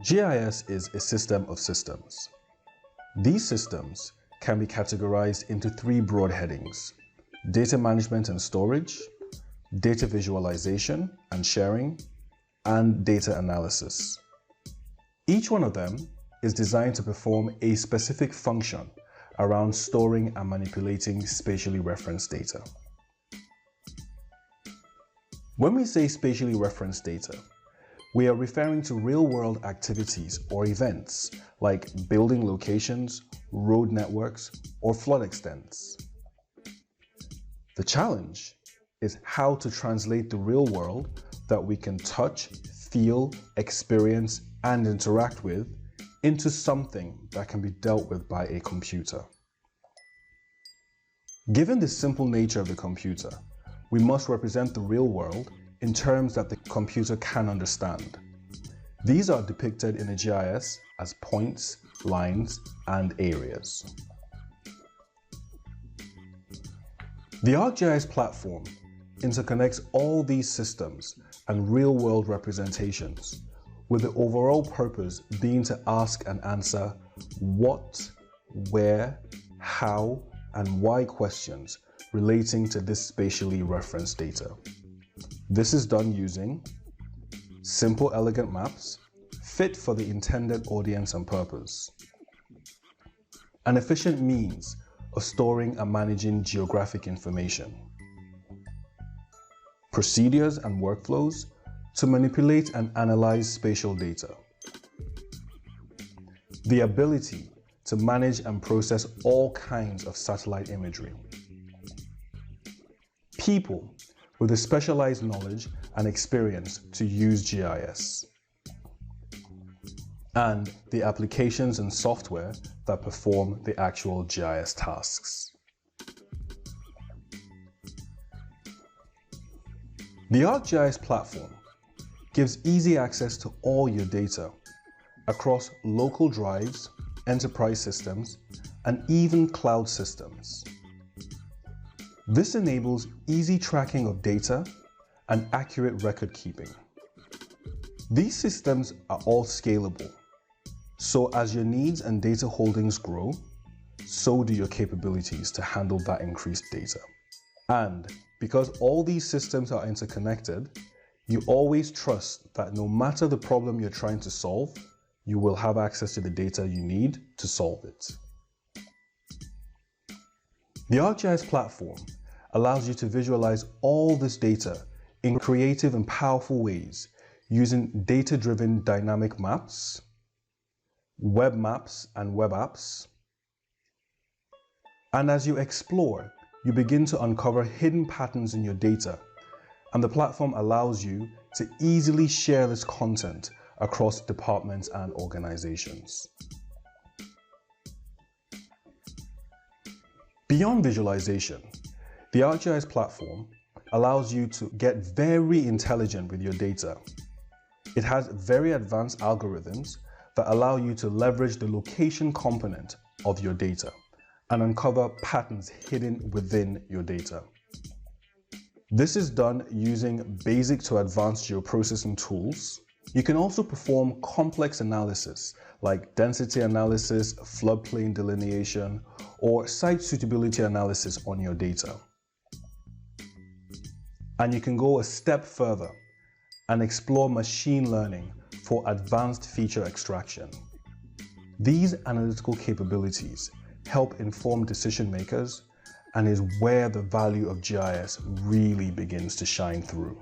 GIS is a system of systems. These systems can be categorized into three broad headings: data management and storage, data visualization and sharing, and data analysis. Each one of them is designed to perform a specific function around storing and manipulating spatially referenced data. When we say spatially referenced data, we are referring to real-world activities or events like building locations, road networks, or flood extents. The challenge is how to translate the real world that we can touch, feel, experience, and interact with into something that can be dealt with by a computer. Given the simple nature of the computer, we must represent the real world in terms that the computer can understand. These are depicted in a GIS as points, lines, and areas. The ArcGIS platform interconnects all these systems and real-world representations, with the overall purpose being to ask and answer what, where, how, and why questions relating to this spatially referenced data. This is done using simple, elegant maps fit for the intended audience and purpose, an efficient means of storing and managing geographic information, procedures and workflows to manipulate and analyze spatial data, the ability to manage and process all kinds of satellite imagery, people with a specialized knowledge and experience to use GIS, and the applications and software that perform the actual GIS tasks. The ArcGIS platform gives easy access to all your data across local drives, enterprise systems, and even cloud systems. This enables easy tracking of data and accurate record keeping. These systems are all scalable, so as your needs and data holdings grow, so do your capabilities to handle that increased data. And because all these systems are interconnected, you always trust that no matter the problem you're trying to solve, you will have access to the data you need to solve it. The ArcGIS platform allows you to visualize all this data in creative and powerful ways using data-driven dynamic maps, web maps and web apps. And as you explore, you begin to uncover hidden patterns in your data, and the platform allows you to easily share this content across departments and organizations. Beyond visualization, the ArcGIS platform allows you to get very intelligent with your data. It has very advanced algorithms that allow you to leverage the location component of your data and uncover patterns hidden within your data. This is done using basic to advanced geo-processing tools. You can also perform complex analysis like density analysis, floodplain delineation, or site suitability analysis on your data. And you can go a step further and explore machine learning for advanced feature extraction. These analytical capabilities help inform decision makers and is where the value of GIS really begins to shine through.